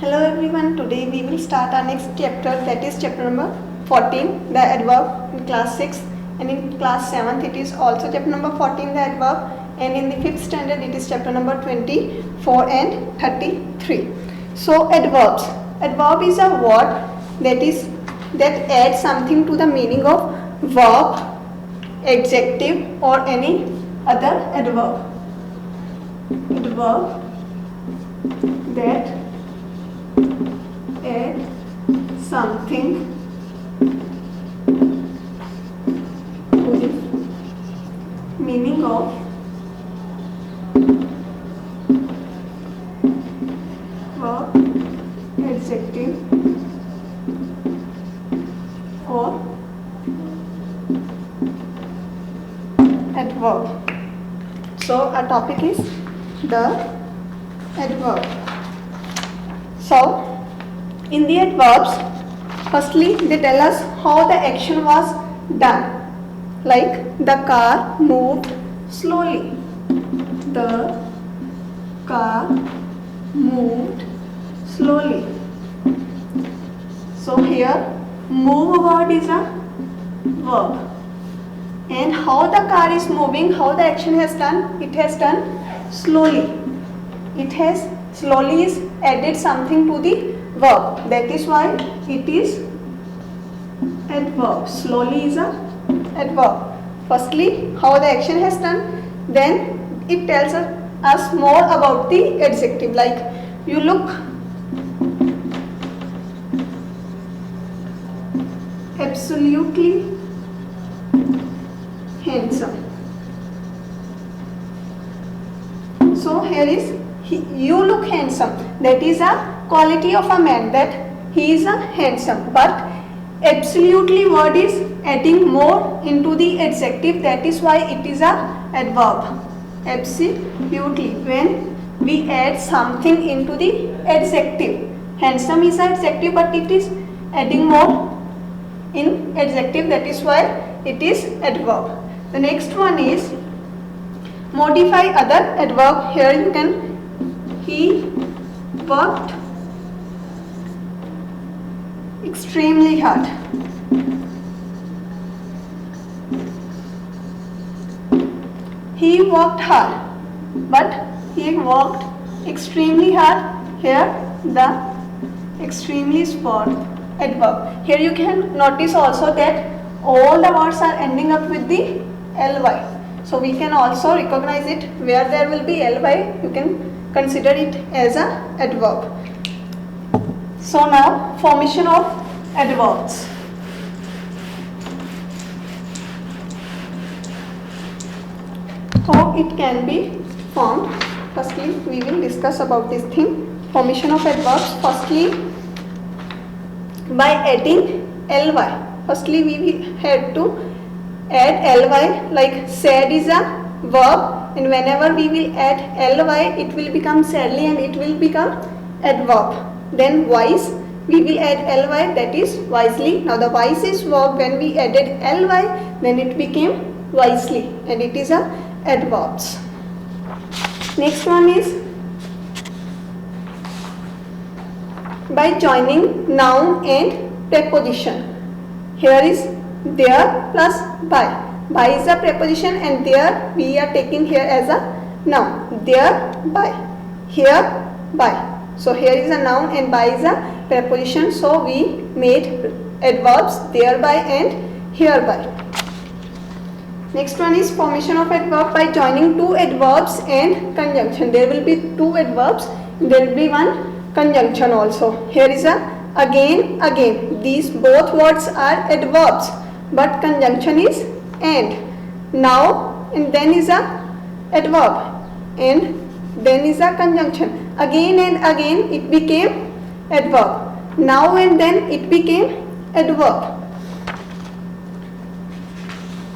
Hello everyone, today we will start our next chapter, that is chapter number 14, the adverb in class 6, and in class 7th it is also chapter number 14, the adverb, and in the 5th standard it is chapter number 24 and 33. So adverbs. Adverb is a word that adds something to the meaning of verb, adjective or any other adverb. Adverb that add something to the meaning of verb, adjective or adverb. So our topic is the adverb. So in the adverbs, firstly they tell us how the action was done. Like the car moved slowly. The car moved slowly. So here move word is a verb. And how the car is moving, how the action has done, it has done slowly. It has slowly is added something to the verb. That is why it is adverb. Slowly is a adverb. Firstly, how the action has done, then it tells us more about the adjective. Like you look absolutely handsome. So here is you look handsome. That is a quality of a man, that he is a handsome. But absolutely word is adding more into the adjective. That is why it is a adverb. Absolutely, when we add something into the adjective. Handsome is an adjective, but it is adding more in adjective. That is why it is adverb. The next one is modify other adverb. Here you can he worked extremely hard. He worked hard, but he worked extremely hard. Here the extremely is for adverb. Here you can notice also that all the words are ending up with the ly. So we can also recognize it where there will be ly. You can consider it as a adverb. So now formation of adverbs. How it can be formed. Firstly, we will discuss about this thing. Formation of adverbs. Firstly, by adding ly. Firstly, we have to add ly. Like sad is a verb. And whenever we will add ly, it will become sadly and it will become adverb. Then wise, we will add ly, that is wisely. Now the wise is verb. When we added ly, then it became wisely and it is a adverbs. Next one is by joining noun and preposition. Here is there plus by. By is a preposition and there we are taking here as a noun. There by, here by. So here is a noun and by is a preposition. So we made adverbs thereby and hereby. Next one is formation of adverb by joining two adverbs and conjunction. There will be two adverbs. There will be one conjunction also. Here is a again, again. These both words are adverbs, but conjunction is and. Now and then is a adverb and then is a conjunction. Again and again it became adverb. Now and then it became adverb.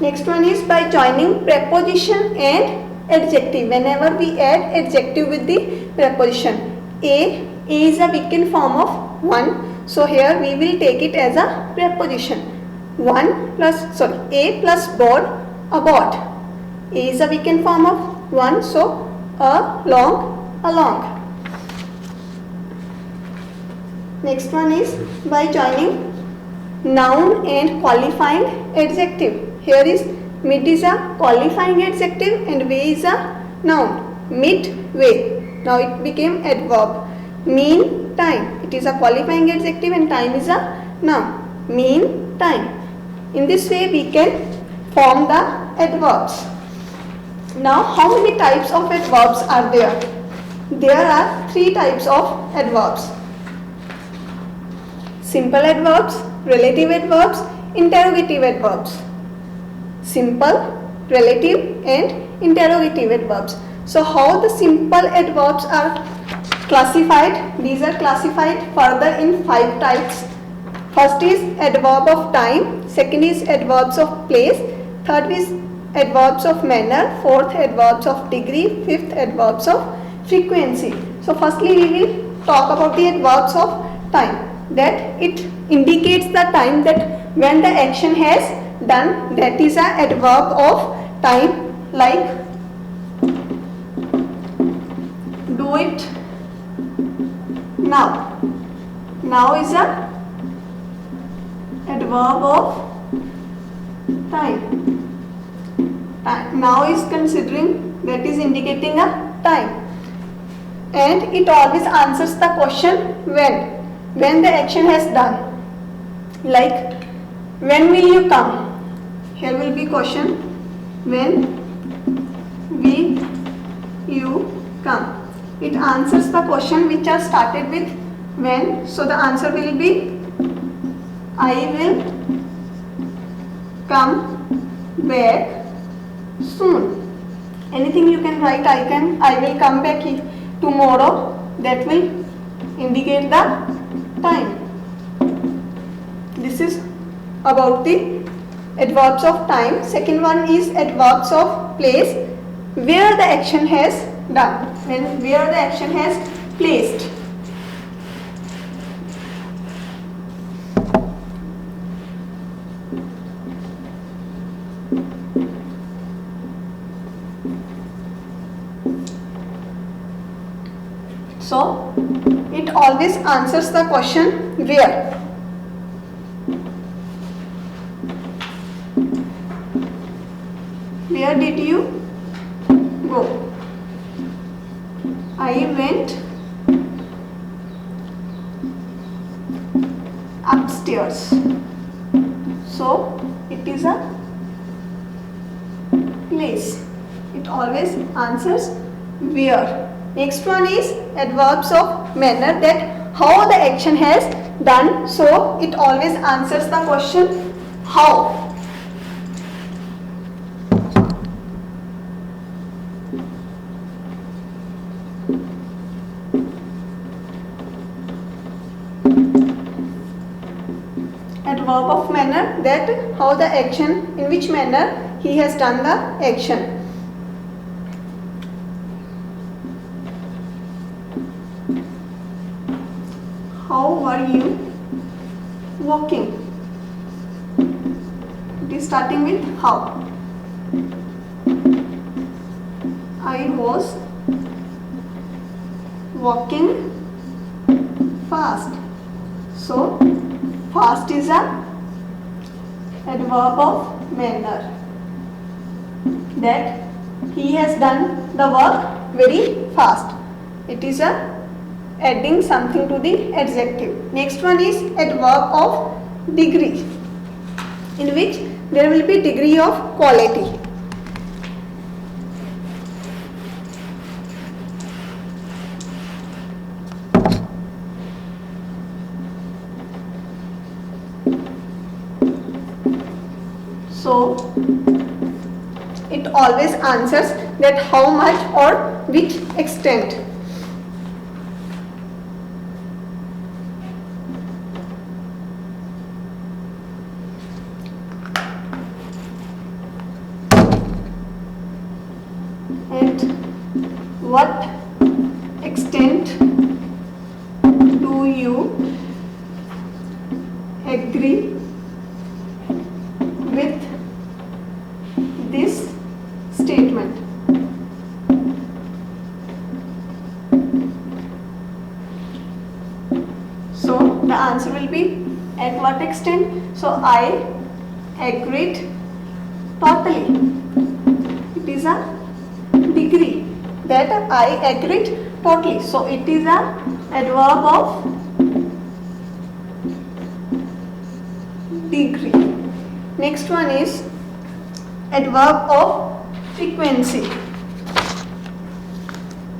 Next one is by joining preposition and adjective. Whenever we add adjective with the preposition. A is a weakened form of one. So here we will take it as a preposition. A plus board, aboard. A is a weakened form of one, so along. Next one is by joining noun and qualifying adjective. Here is mid is a qualifying adjective and way is a noun. Midway. Now it became adverb. Mean time. It is a qualifying adjective and time is a noun. Mean time. In this way we can form the adverbs. Now how many types of adverbs are there? There are 3 types of adverbs. Simple adverbs, relative adverbs, interrogative adverbs. Simple, relative and interrogative adverbs. So how the simple adverbs are classified? These are classified further in 5 types. First is adverb of time, second is adverbs of place, third is adverbs of manner, fourth adverbs of degree, fifth adverbs of frequency. So firstly we will talk about the adverbs of time, that it indicates the time that when the action has done, that is a adverb of time, like do it now. Now is a adverb of time. Now is considering, that is indicating a time, and it always answers the question when the action has done. Like when will you come? Here will be question, when will you come? It answers the question which are started with when, so the answer will be I will come back soon. Anything you can write, I will come back tomorrow, that will indicate the time. This is about the adverbs of time. Second one is adverbs of place, where the action has done, where the action has placed. So it always answers the question where. Where did you go? I went upstairs. So it is a place. It always answers where. Next one is adverbs of manner, that how the action has done. So it always answers the question how. Adverb of manner, that how the action, in which manner he has done the action. How were you walking? It is starting with how. I was walking fast. So fast is a adverb of manner, that he has done the work very fast. It is a adding something to the adjective. Next one is adverb of degree, in which there will be degree of quality. So it always answers that how much or which extent. At what extent do you agree with this statement? So the answer will be at what extent? So I agreed totally. It is a degree that I agreed totally. So it is a adverb of degree. Next one is adverb of frequency.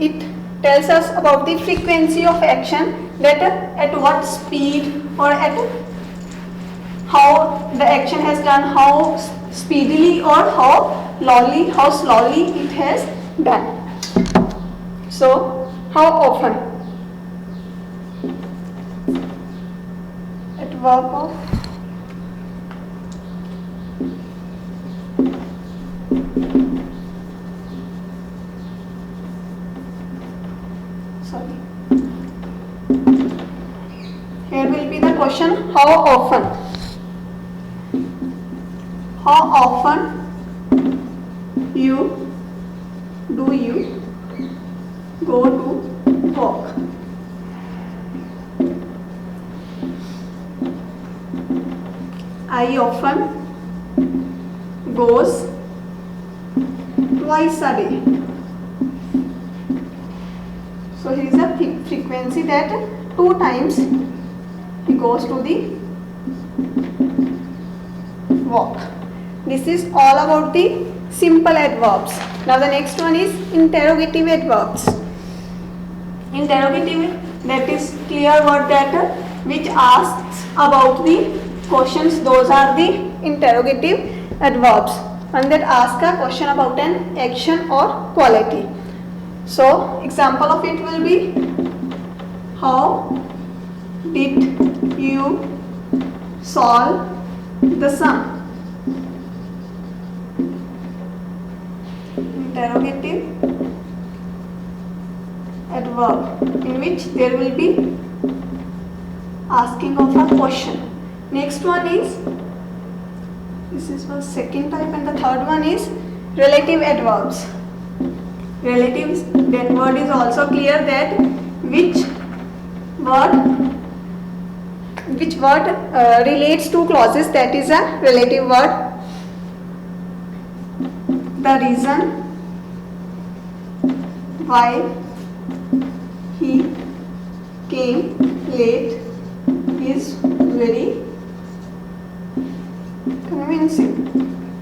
It tells us about the frequency of action, that at what speed or at how the action has done, how speedily or how slowly it has done. So how often? Adverb of here will be the question, how often? How often do you go to walk? I often goes twice a day. So here is a frequency that 2 times he goes to the walk. This is all about the simple adverbs. Now the next one is interrogative adverbs. Interrogative, that is clear word that which asks about the questions. Those are the interrogative adverbs. One that asks a question about an action or quality. So example of it will be, how did you solve the sum? Interrogative adverb in which there will be asking of a question. Next one is, this is the second type, and the third one is relative adverbs. Relatives, that word is also clear, that which word relates to clauses, that is a relative word. The reason why he came late is very convincing.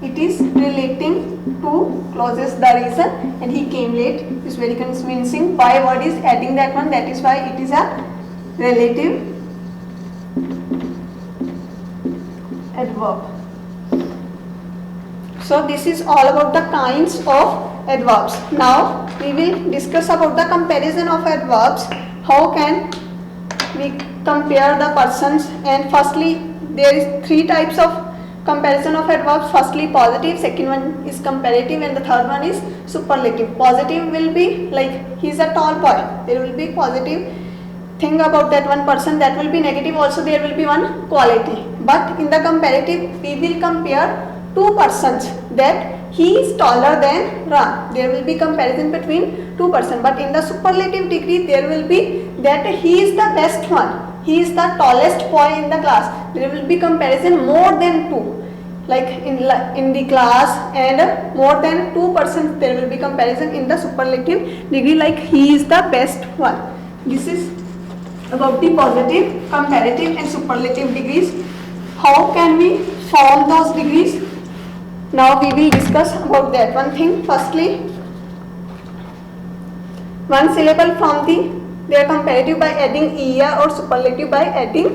It is relating to clauses, the reason, and he came late is very convincing. Why word is adding that one, that is why it is a relative adverb. So this is all about the kinds of adverbs. Now we will discuss about the comparison of adverbs. How can we compare the persons? And firstly, there is 3 types of comparison of adverbs. Firstly positive, second one is comparative, and the third one is superlative. Positive will be like, he is a tall boy, there will be positive thing about that one person. That will be negative also, there will be one quality. But in the comparative, we will compare 2 persons, that he is taller than Ram. There will be comparison between 2 persons. But in the superlative degree, there will be that he is the best one, he is the tallest boy in the class. There will be comparison more than 2, like in the class, and more than 2 persons there will be comparison in the superlative degree, like he is the best one. This is about the positive, comparative and superlative degrees. How can we form those degrees? Now we will discuss about that one thing. Firstly, one syllable from they are comparative by adding er, or superlative by adding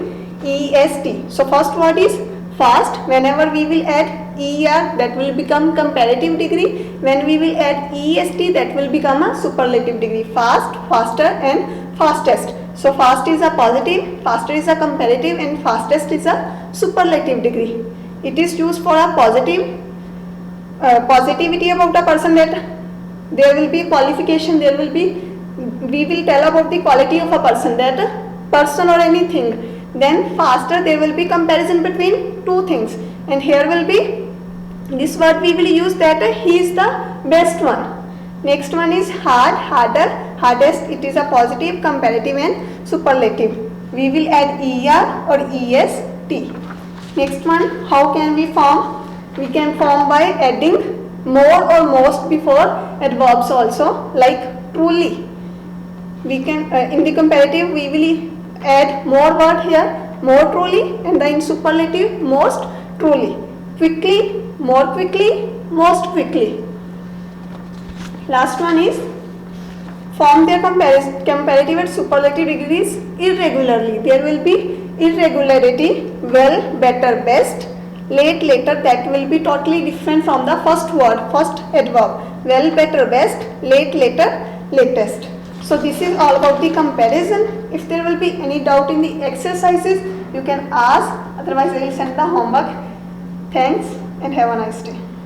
est. So first word is fast. Whenever we will add er, that will become comparative degree. When we will add est, that will become a superlative degree. Fast, faster and fastest. So fast is a positive, faster is a comparative, and fastest is a superlative degree. It is used for a positivity about a person, that there will be qualification, there will be, we will tell about the quality of a person, that person or anything. Then faster, there will be comparison between 2 things, and here will be this word we will use, that he is the best one. Next one is hard, harder, hardest. It is a positive, comparative and superlative. we will add er or est. Next one, how can we form? We can form by adding more or most before adverbs also, like truly. We can in the comparative we will add more word here, more truly, and then in superlative most truly. Quickly, more quickly, most quickly. Last one is form their comparative and superlative degrees irregularly. There will be irregularity, well, better, best, late, later. That will be totally different from the first word, first adverb. Well, better, best, late, later, latest. So this is all about the comparison. If there will be any doubt in the exercises, you can ask. Otherwise, I will send the homework. Thanks and have a nice day.